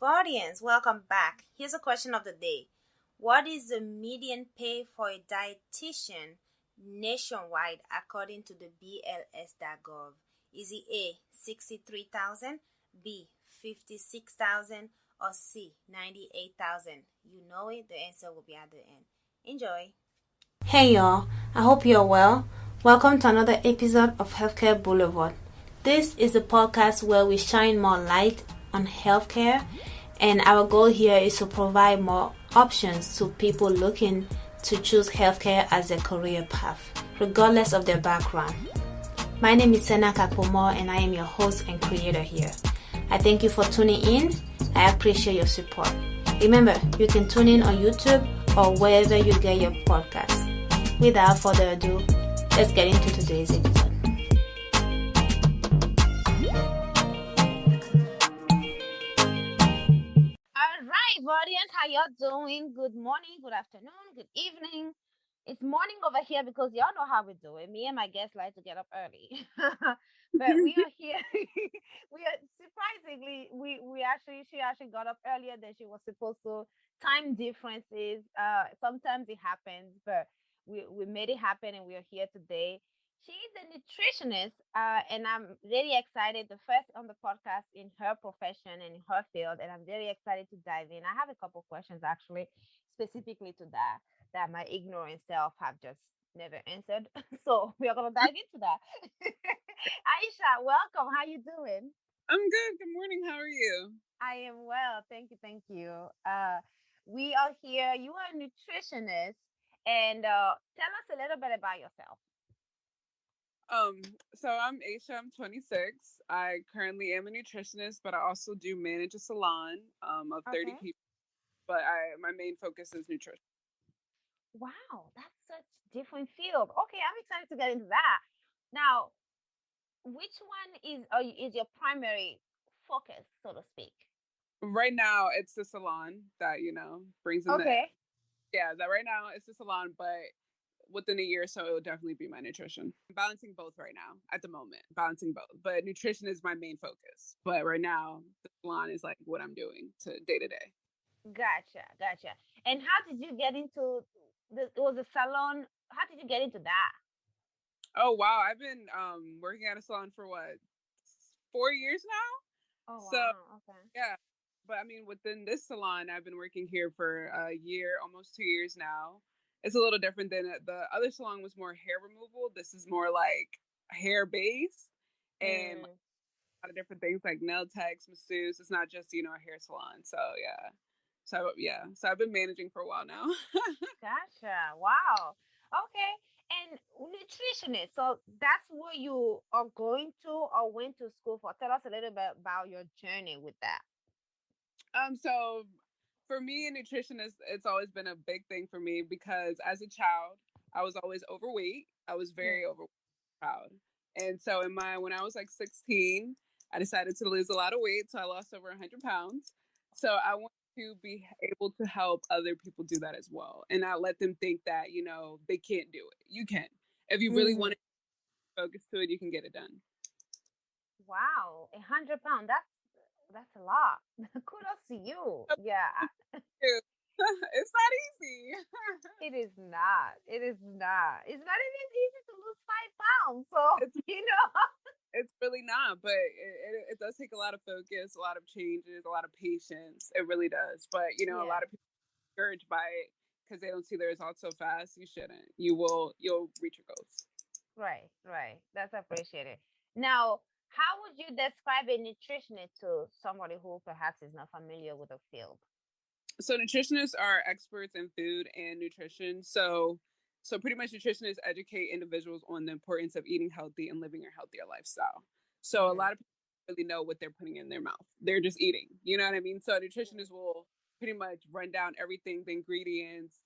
Vardians, welcome back. Here's a question of the day. What is the median pay for a dietitian nationwide according to the BLS.gov? Is it A, 63,000, B, 56,000, or C, 98,000? You know it, the answer will be at the end. Enjoy. Hey y'all, I hope you're well. Welcome to another episode of Healthcare Boulevard. This is a podcast where we shine more light on healthcare, and our goal here is to provide more options to people looking to choose healthcare as a career path, regardless of their background. My name is Senaka Pomo, and I am your host and creator here. I thank you for tuning in. I appreciate your support. Remember, you can tune in on YouTube or wherever you get your podcasts. Without further ado, let's get into today's episode. All right, Vardians, how y'all doing? Good morning, good afternoon, good evening. It's morning over here because y'all know how we do it. Me and my guests like to get up early. But we are here. We are surprisingly, she actually got up earlier than she was supposed to. Time differences. Sometimes it happens, but we made it happen and we are here today. She's a nutritionist, and I'm really excited. The first on the podcast in her profession and in her field, and I'm very excited to dive in. I have a couple questions actually, specifically to that my ignorant self have just never answered. So we are gonna dive into that. Aisha, welcome. How you doing? I'm good. Good morning. How are you? I am well. Thank you. Thank you. We are here. You are a nutritionist, and tell us a little bit about yourself. Um, so I'm Aesha. I'm 26. I currently am a nutritionist, but I also do manage a salon of 30 Okay. people. But my main focus is nutrition. Wow, that's such different field. Okay, I'm excited to get into that. Now, which one is your primary focus, so to speak? Right now, it's the salon that brings in the Okay. that right now it's the salon, but within a year or so, it will definitely be my nutrition. I'm balancing both right now at the moment, balancing both. But nutrition is my main focus. But right now, the salon is like what I'm doing to day to day. Gotcha, gotcha. And how did you get into it was a salon? How did you get into that? Oh wow, I've been working at a salon for what 4 years now. Oh So wow, okay. yeah, but I mean within this salon, I've been working here for a year, almost 2 years now. It's a little different than the other salon was more hair removal. This is more like hair based and like, Mm, a lot of different things like nail techs, masseuse. It's not just a hair salon. So yeah, so I've been managing for a while now. gotcha. Wow. Okay. And nutritionist. So that's what you are going to or went to school for. Tell us a little bit about your journey with that. So for me, nutrition is it's always been a big thing for me because as a child, I was always overweight. I was Mm, very overweight, proud, and so when I was like 16, I decided to lose a lot of weight. So I lost over 100 pounds. So I want to be able to help other people do that as well, and not let them think that they can't do it. You can if you really want mm. to focus to it. You can get it done. Wow, 100 pounds. That's a lot. Kudos to you. Yeah, It's not easy. it is not. It is not. It's not even easy to lose 5 pounds. So It's you know. It's really not, but it does take a lot of focus, a lot of changes, a lot of patience. It really does. But a Yeah. lot of people are discouraged by it because they don't see the results so fast. You shouldn't. You'll reach your goals. Right. Right. That's appreciated. Now, how would you describe a nutritionist to somebody who perhaps is not familiar with the field? So nutritionists are experts in food and nutrition. So pretty much nutritionists educate individuals on the importance of eating healthy and living a healthier lifestyle. So a Mm-hmm. lot of people really know what they're putting in their mouth. They're just eating. You know what I mean? So nutritionists will pretty much run down everything, the ingredients,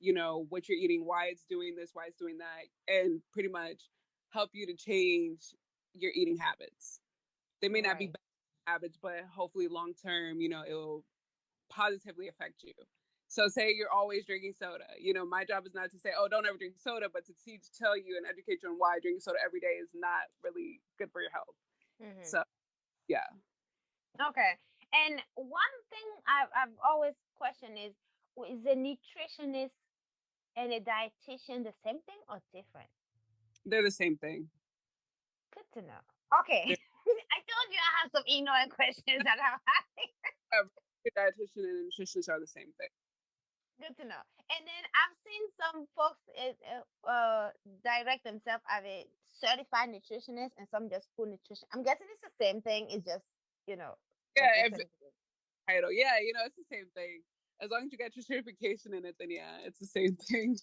what you're eating, why it's doing this, why it's doing that, and pretty much help you to change your eating habits. They may not be Right. bad habits, but hopefully long term, it will positively affect you. So say you're always drinking soda. My job is not to say, oh, don't ever drink soda, but to tell you and educate you on why drinking soda every day is not really good for your health. Mm-hmm. So yeah. Okay. And one thing I've always questioned is a nutritionist and a dietitian the same thing or different? They're the same thing. Good to know. Okay. They're, I told you I have some ignorant questions that I'm asking. a dietitian and nutritionist are the same thing. Good to know. And then I've seen some folks direct themselves as a certified nutritionist and some just full nutrition. I'm guessing it's the same thing. It's just, you know, Yeah, separate if certificate. title. Yeah, it's the same thing. As long as you get your certification in it, then yeah, it's the same thing.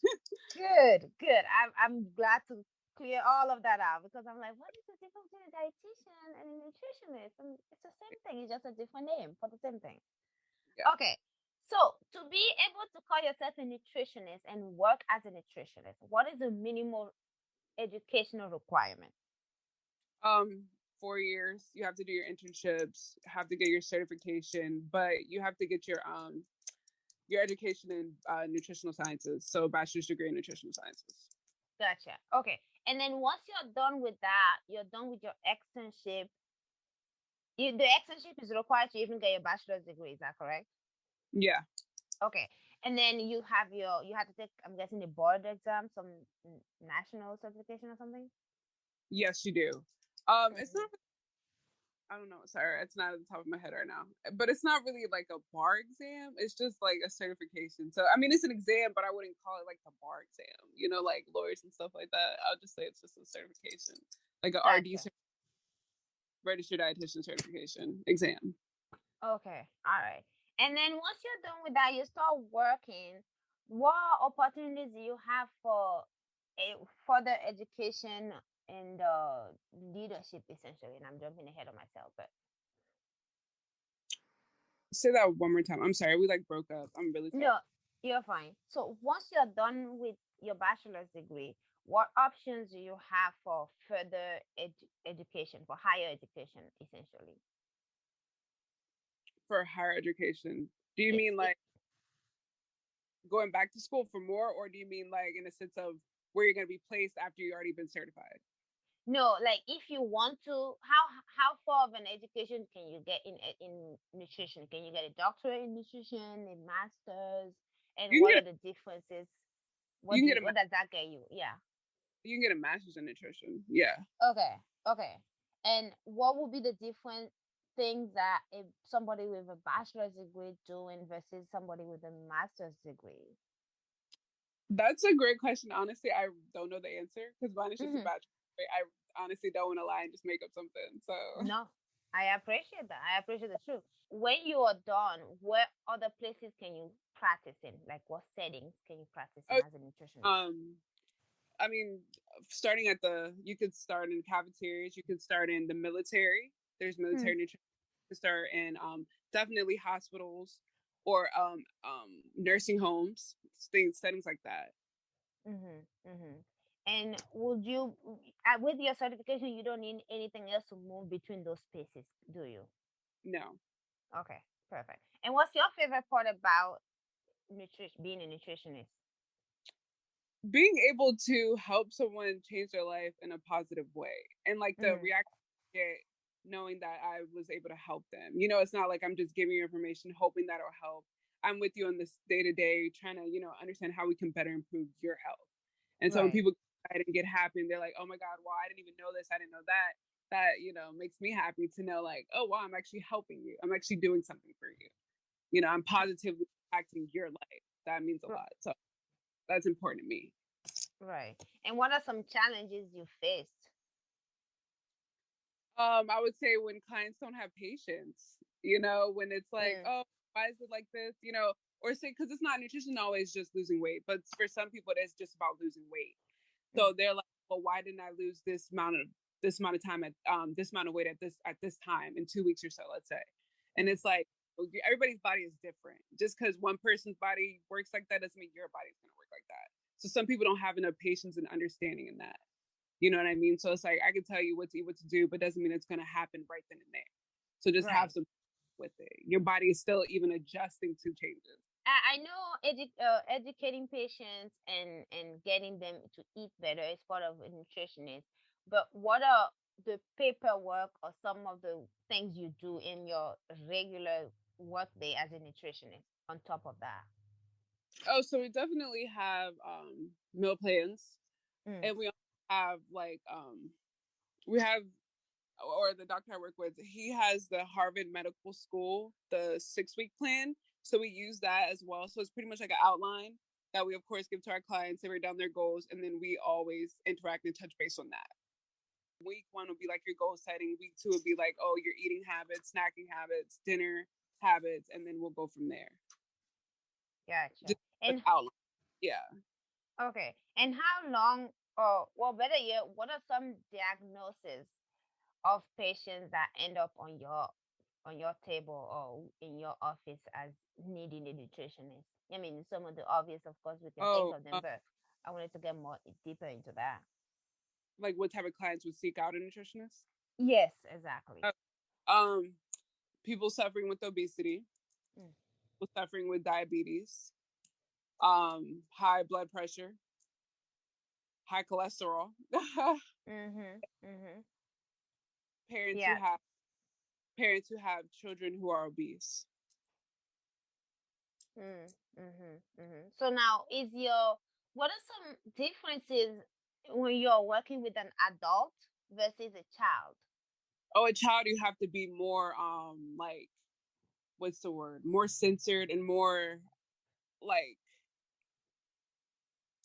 Good, good. I'm glad to clear all of that out because I'm like, what is the difference between a dietitian and a nutritionist? And it's the same thing. It's just a different name for the same thing. Yeah. Okay. So to be able to call yourself a nutritionist and work as a nutritionist, what is the minimal educational requirement? 4 years. You have to do your internships, have to get your certification, but you have to get your education in nutritional sciences, so bachelor's degree in nutritional sciences. Gotcha. Okay. And then once you're done with that, you're done with your externship. The externship is required to even get your bachelor's degree. Is that correct? Yeah. Okay. And then you have to take, I'm guessing, the board exam, some national certification or something. Yes, you do. It's Mm-hmm. not. I don't know. Sorry, it's not at the top of my head right now. But it's not really like a bar exam. It's just like a certification. So I mean, it's an exam, but I wouldn't call it like the bar exam. Like lawyers and stuff like that. I'll just say it's just a certification, like a RD, Gotcha. registered dietitian certification exam. Okay. All right. And then once you're done with that, you start working. What opportunities do you have for a further education and leadership, essentially? And I'm jumping ahead of myself, but Say that one more time. I'm sorry, we like broke up. I'm really sorry. no, you're fine. So once you're done with your bachelor's degree, what options do you have for further education, for higher education, essentially? For higher education, do you Yes. mean like going back to school for more, or do you mean like in a sense of where you're going to be placed after you already been certified? No, like if you want to, how far of an education can you get in nutrition? Can you get a doctorate in nutrition, a master's, and You can what get are a, the differences? you can get a What does that get you? Yeah. you can get a master's in nutrition. Yeah. Okay. Okay. And what would be the different things that somebody with a bachelor's degree doing versus somebody with a master's degree? That's a great question. Honestly, I don't know the answer because mine is just a Hmm. bachelor. I honestly don't want to lie and just make up something. So No, I appreciate that. I appreciate the truth. When you are done, where other places can you practice in? Like what settings can you practice in oh, as a nutritionist? um I mean, starting at you could start in cafeterias, you could start in the military. There's Hmm. military nutrition. You could start in definitely hospitals or nursing homes, settings like that. Mm-hmm. Mm-hmm. And would you, with your certification, you don't need anything else to move between those spaces, do you? No. Okay, perfect. And what's your favorite part about nutrition, being a nutritionist? Being able to help someone change their life in a positive way and like the Mm-hmm. reaction I get knowing that I was able to help them. It's not like I'm just giving you information hoping that it'll help. I'm with you on this day to day trying to, understand how we can better improve your health. And so when Right. people get happy and they're like, oh my God, well, I didn't even know this, I didn't know that. That, makes me happy to know like, oh wow, I'm actually helping you. I'm actually doing something for you. I'm positively impacting your life. That means a R- lot. So that's important to me. Right. And what are some challenges you faced? I would say when clients don't have patience, when it's like, Mm. oh, why is it like this? Or say because it's not nutrition always just losing weight, but for some people it's just about losing weight. Mm. So they're like, well, why didn't I lose this amount of time at this amount of weight at this time in 2 weeks or so, let's say. And Mm. it's like everybody's body is different. Just because one person's body works like that doesn't mean your body's gonna work like that. So some people don't have enough patience and understanding in that. You know what I mean? So it's like I can tell you what to do, but doesn't mean it's going to happen right then and there. So just have Right. some with it. Your body is still even adjusting to changes. I know educating patients and getting them to eat better is part of a nutritionist. But what are the paperwork or some of the things you do in your regular workday as a nutritionist on top of that? Oh, so we definitely have meal plans, Mm. and we also have like we have, or the doctor I work with, he has the Harvard Medical School, the 6 week plan. So we use that as well. So it's pretty much like an outline that we of course give to our clients. They write down their goals, and then we always interact and touch base on that. Week one would be like your goal setting. Week two would be like, oh, your eating habits, snacking habits, dinner habits, and then we'll go from there. Gotcha. Just like And outline. Yeah. okay. And how long, or well, better yet, what are some diagnoses of patients that end up on your table or in your office as needing a nutritionist? I mean, some of the obvious, of course, we can think Oh, of them, but I wanted to get more deeper into that. like what type of clients would seek out a nutritionist? Yes, exactly. Uh, Um, people suffering with obesity, Mm. people suffering with diabetes, high blood pressure, high cholesterol, Mhm. Mhm. parents who Yeah. have parents who have children who are obese. Mm. Mhm. Mhm. So now, is your what are some differences when you're working with an adult versus a child? Oh, a child, you have to be more like, what's the word? More censored and more like,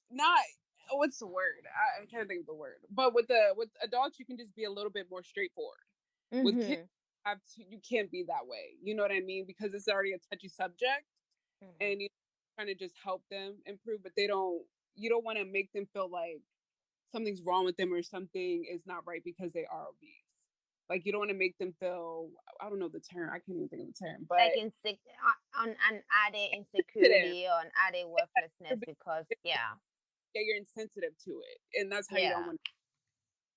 not, what's the word? I'm trying to think of the word. But with adults, you can just be a little bit more straightforward. With kids, Mhm. you can't be that way. You know what I mean? Because it's already a touchy subject, Mhm. and you're trying to just help them improve, but they don't. You don't want to make them feel like something's wrong with them or something is not right because they are obese. Like you don't want to make them feel, I don't know the term. I can't even think of the term, but Like on an added sensitive. insecurity or an added worthlessness because yeah. Yeah, you're insensitive to it, and that's how you don't Yeah. want.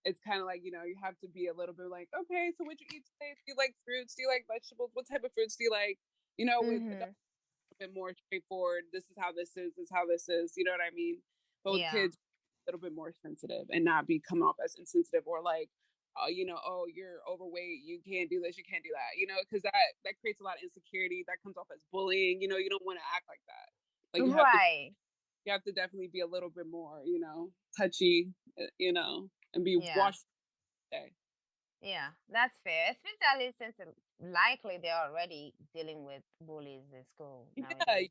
It's kind of like, you have to be a little bit like, okay, so what you eat today? Do you like fruits? Do you like vegetables? What type of fruits do you like? With adults, Mhm. a bit more straightforward. This is how this is. This is how this is. You know what I mean? But with Yeah. kids, a little bit more sensitive and not be coming off as insensitive or like, oh, you're overweight. You can't do this. You can't do that. Because that creates a lot of insecurity. That comes off as bullying. You don't want to act like that. Like Right. you have to definitely be a little bit more, touchy, and be Yeah. washed. Day. Yeah. That's fair. Especially since likely they're already dealing with bullies in school Yeah, nowadays.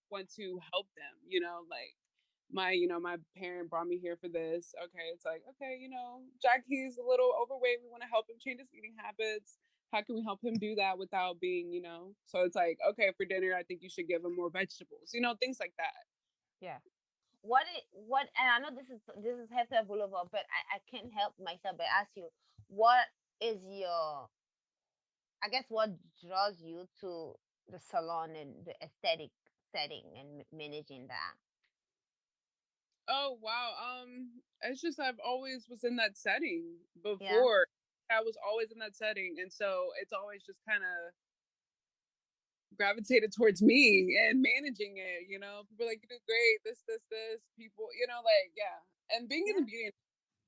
want to help them, like my parent brought me here for this. Okay, it's like, okay, Jackie's a little overweight. We want to help him change his eating habits. How can we help him do that without being, so it's like, okay, for dinner, I think you should give him more vegetables, things like that. Yeah. What and I know this is Heather Boulevard, but I can't help myself but ask you, what is your I guess what draws you to the salon and the aesthetic setting and managing that? Oh, wow. It's just I've always was in that setting Yeah. before. I was always in that setting, and so it's always just kind of gravitated towards me and managing it. People are like, you do great, this. People, like, yeah. And being in Yeah. the beauty,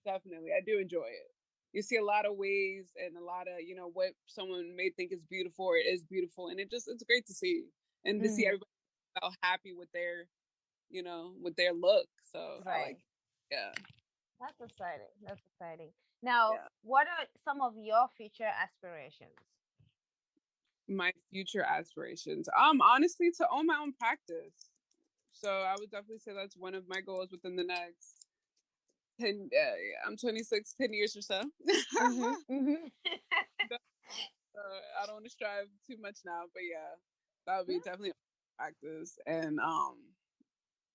definitely, I do enjoy it. You see a lot of ways and a lot of, what someone may think is beautiful or is beautiful. And it's great to see and to see Mm-hmm. everybody so happy with their look. So I like, Right. yeah, That's exciting. That's exciting. Now, yeah. what are some of your future aspirations? My future aspirations, honestly, to own my own practice. So I would definitely say that's one of my goals within the next 10, I'm 26, 10 years or so. Mm-hmm. Mm-hmm. I don't want to strive too much now, but yeah, that would be definitely practice. And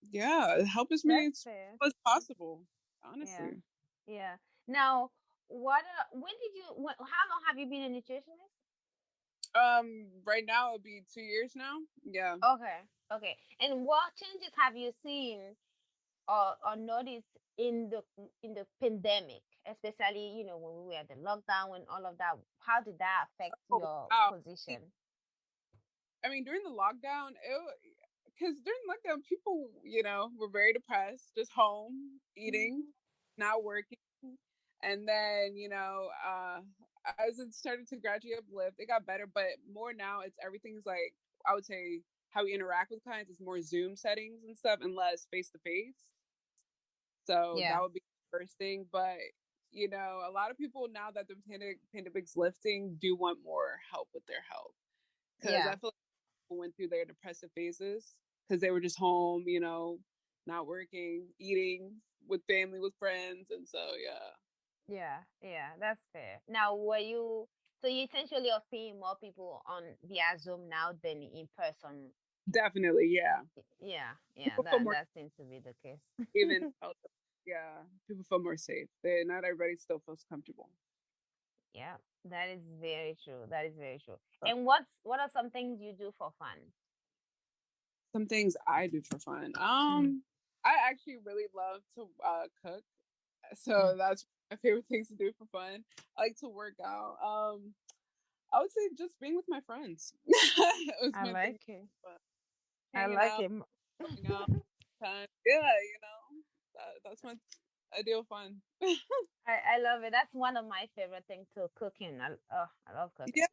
yeah, help as many That's as fair. possible, Yeah. honestly. Yeah. Now, when did how long have you been a nutritionist? Right now it'll be 2 years now. Yeah. Okay. Okay. And what changes have you seen or noticed in the pandemic, especially, when we were at the lockdown and all of that? How did that affect Oh, your wow. position? I mean, during the lockdown, because during lockdown, people, were very depressed, just home, eating, Mm-hmm. not working. And then, as it started to gradually uplift, it got better, but more now it's everything's like, I would say how we interact with clients is more Zoom settings and stuff and less face to face. So Yeah. that would be the first thing. But, a lot of people now that the pandemic's lifting do want more help with their health. Because I Yeah. feel like people went through their depressive phases because they were just home, not working, eating with family, with friends. And so, yeah. Yeah, yeah, that's fair. Now, so you essentially are seeing more people on via Zoom now than in person. Definitely, yeah. Yeah, yeah, People feel more that seems to be the case. even. Yeah, people feel more safe. Not everybody still feels comfortable. Yeah, that is very true. That is very true. So, And what are some things you do for fun? some things I do for fun. Mm, I actually really love to cook, mm. so that's my favorite things to do for fun. I like to work out. I would say just being with my friends. It was I my thing. like it. Fun. I Hanging like out, it. going out, time. Yeah, that's my ideal fun. I love it. That's one of my favorite things too, cooking. I love cooking. Yeah,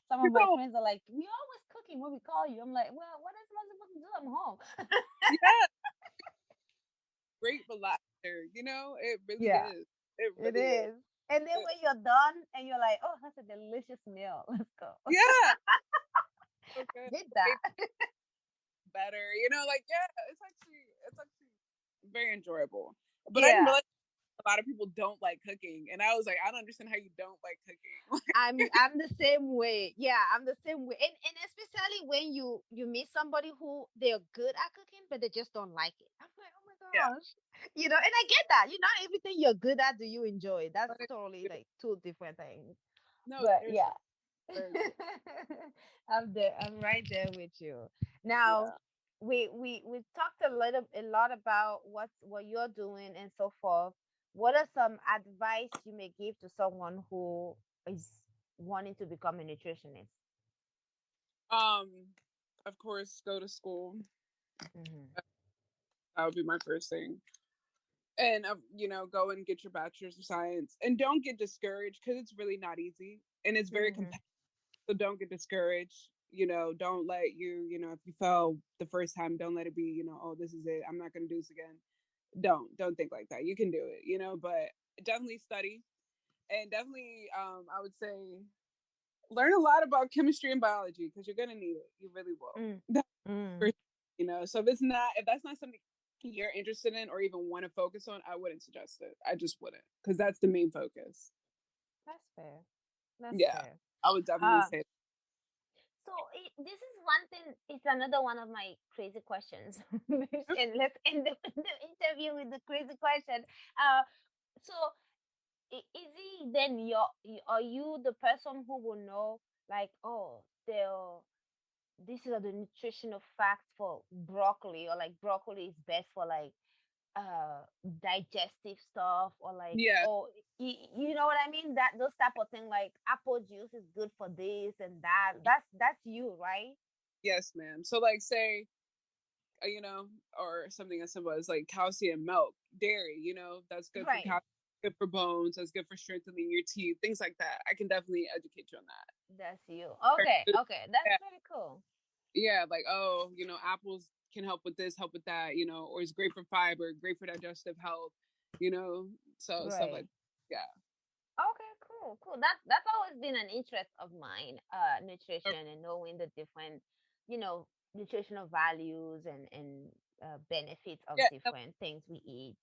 Some of you my know, friends are like, "We always cooking when we call you." I'm like, "Well, what else am I supposed to do? I'm home." yeah, great relaxer. It really Yeah. is. It It really is. is. And then when you're done and you're like, "Oh, that's a delicious meal. Let's go." Yeah, so good. Did Way that. better. Yeah, it's actually very enjoyable. But I didn't Yeah. realize a lot of people don't like cooking, and I was like, I don't understand how you don't like cooking. I'm the same way. Yeah, I'm the same way. And especially when you meet somebody who they're good at cooking, but they just don't like it. I'm like, oh my Yeah, gosh. And I get that. Not everything you're good at do you enjoy. That's but totally like two different things. no, But seriously, yeah. very true. I'm right there with you. Now, Yeah. we talked a lot about what you're doing and so forth. What are some advice you may give to someone who is wanting to become a nutritionist? Um, of course, go to school. Hmm. That would be my first thing. And go and get your bachelor's of science, and don't get discouraged because it's really not easy, and it's very Hmm. competitive. So don't get discouraged. Don't let if you fell the first time, don't let it be, oh, this is it. I'm not going to do this again. Don't think like that. You can do it, but definitely study, and definitely, I would say learn a lot about chemistry and biology because you're going to need it. You really will. Mm. That's Mm. first, so if that's not something you're interested in or even want to focus on, I wouldn't suggest it. I just wouldn't because that's the main focus. That's fair. That's Yeah, fair. I would definitely Uh, say so this is one thing. It's another one of my crazy questions, that. and let's end the interview with the crazy question. So is he then are you the person who will know like, oh, this is the nutritional facts for broccoli, or like broccoli is best for like digestive stuff, or like, Yeah, oh, you know what I mean, that those type of thing, like apple juice is good for this and that. That's you, right? yes, ma'am. So like say or something as simple as like calcium milk, dairy, that's good for Right. calcium, good for bones, that's good for strengthening your teeth, things like that. I can definitely educate you on that. That's you. Okay, okay, that's Yeah, pretty cool. yeah, like, oh, apples can help with this, help with that, or it's great for fiber, great for digestive health, so stuff like Right. yeah. Okay, cool, cool. That's always been an interest of mine, nutrition, and knowing the different, you know, nutritional values and benefits of Yeah. different things we eat.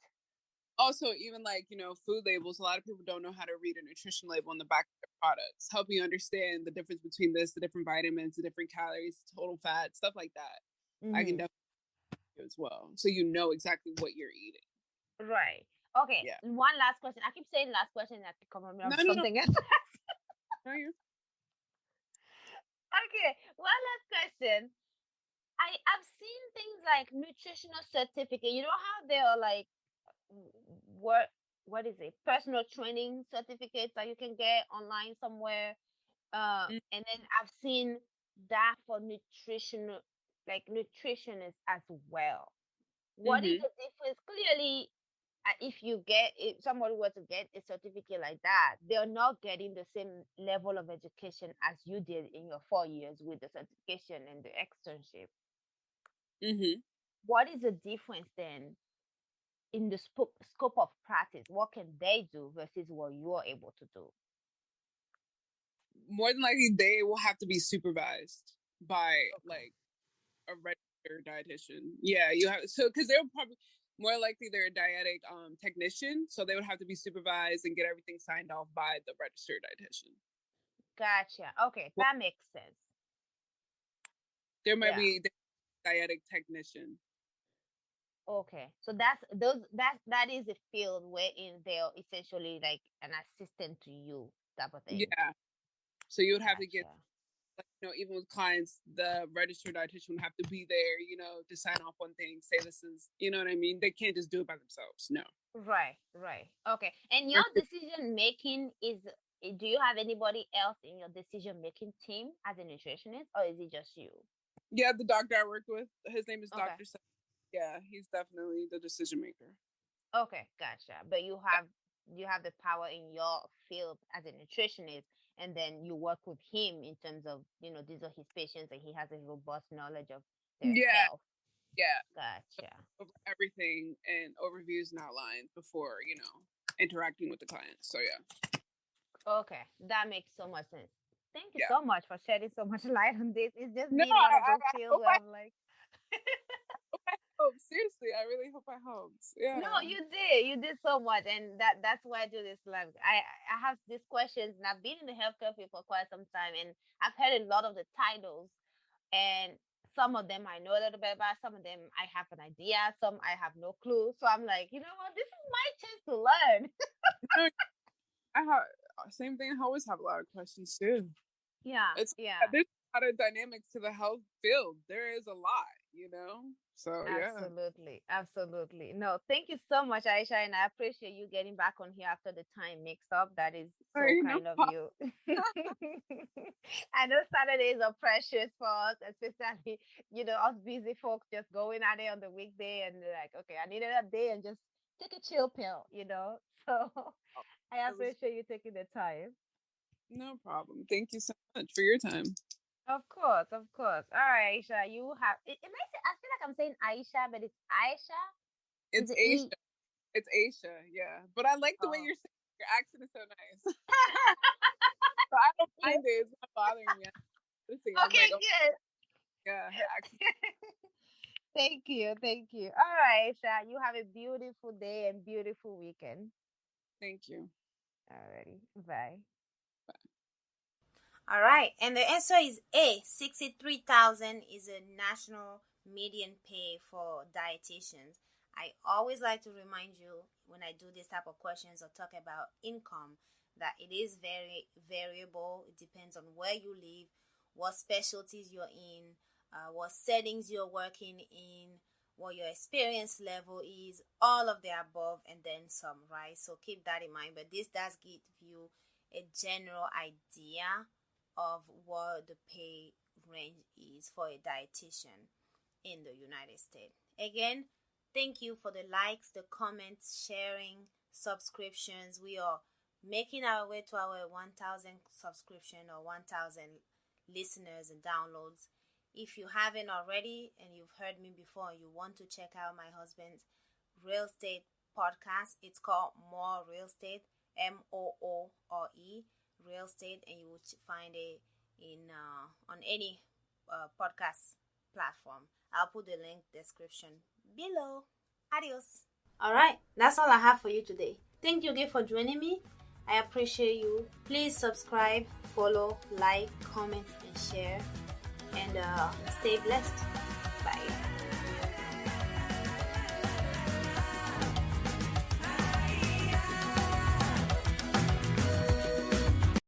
Also, even like, food labels, a lot of people don't know how to read a nutrition label on the back of their products, helping you understand the difference between this, the different vitamins, the different calories, total fat, stuff like that. I can Mm-hmm. definitely do as well. So you know exactly what you're eating. Right. Okay. Yeah. One last question. I keep saying last question. I keep coming up No, with no, no. something else. No, you're Okay. One last question. I've seen things like nutritional certificate. You know how they are like what what is it? Personal training certificates that you can get online somewhere. And then I've seen that for nutritional, like nutritionists as well. What is mm-hmm. the difference? Clearly, if somebody were to get a certificate like that, they're not getting the same level of education as you did in your 4 years with the certification and the externship. Mm-hmm. What is the difference then in the scope of practice? What can they do versus what you're able to do? More than likely, they will have to be supervised by Okay. like a registered dietitian. Yeah, you have because they're probably more likely they're a dietetic technician, so they would have to be supervised and get everything signed off by the registered dietitian. Gotcha. Okay, Well, that makes sense. there might Yeah. be the dietetic technician. Okay. So that is a field wherein they're essentially like an assistant to you type of thing. Yeah, so you would have to get Gotcha. like, even with clients, the registered dietitian would have to be there, to sign off on things, say this is, you know what I mean? They can't just do it by themselves. No. Right, right. Okay. And your decision making is, do you have anybody else in your decision making team as a nutritionist, or is it just you? Yeah, the doctor I worked with, his name is Okay. Dr. Yeah, he's definitely the decision maker. Okay, gotcha. But you have the power in your field as a nutritionist, and then you work with him in terms of, these are his patients and he has a robust knowledge of their Yeah, health. yeah. Gotcha. Over everything and overviews and outlines before, interacting with the client. So yeah. Okay, that makes so much sense. Thank you Yeah. so much for shedding so much light on this. It's just No, been one of those I fields hope where I'm like, I hope. Seriously, I really hope I helped. no, Yeah. you did so much, and that's why I do this live. I have these questions, and I've been in the healthcare field for quite some time, and I've heard a lot of the titles, and some of them I know a little bit about, some of them I have an idea, some I have no clue. So I'm like, you know what, this is my chance to learn. No, I have same thing. I always have a lot of questions too. Yeah, It's yeah. there's a lot of dynamics to the health field. There is a lot. So yeah. Absolutely, absolutely. No, thank you so much, Aisha, and I appreciate you getting back on here after the time mixed up. That is so Hey, no kind of problem. you. I know Saturdays are precious for us, especially us busy folks just going at it on the weekday and they're like, okay, I needed a day and just take a chill pill. So I It was appreciate you taking the time. no problem. Thank you so much for your time. Of course, of course. All right, Aisha, you have. I feel like I'm saying Aisha, but it's Aisha. Is It's it E? Aesha. It's Aesha, yeah. But I like the way Oh. you're saying it. Your accent is so nice. So I don't Yeah. mind it. It's not bothering me. I'm Okay, like, oh good. yeah, her accent. Thank you, thank you. All right, Aisha, you have a beautiful day and beautiful weekend. Thank you. Alrighty, bye. All right, and the answer is A. 63,000 is a national median pay for dietitians. I always like to remind you when I do this type of questions or talk about income that it is very variable. It depends on where you live, what specialties you're in, what settings you're working in, what your experience level is, all of the above, and then some, right? So keep that in mind. But this does give you a general idea of what the pay range is for a dietitian in the United States. Again, thank you for the likes, the comments, sharing, subscriptions. We are making our way to our 1,000 subscription or 1,000 listeners and downloads. If you haven't already and you've heard me before and you want to check out my husband's real estate podcast, it's called More Real Estate, Moore Real Estate, and you will find it in on any podcast platform. I'll put the link description below. Adios. All right, that's all I have for you today. Thank you again for joining me. I appreciate you. Please subscribe, follow, like, comment, and share. And stay blessed. Bye.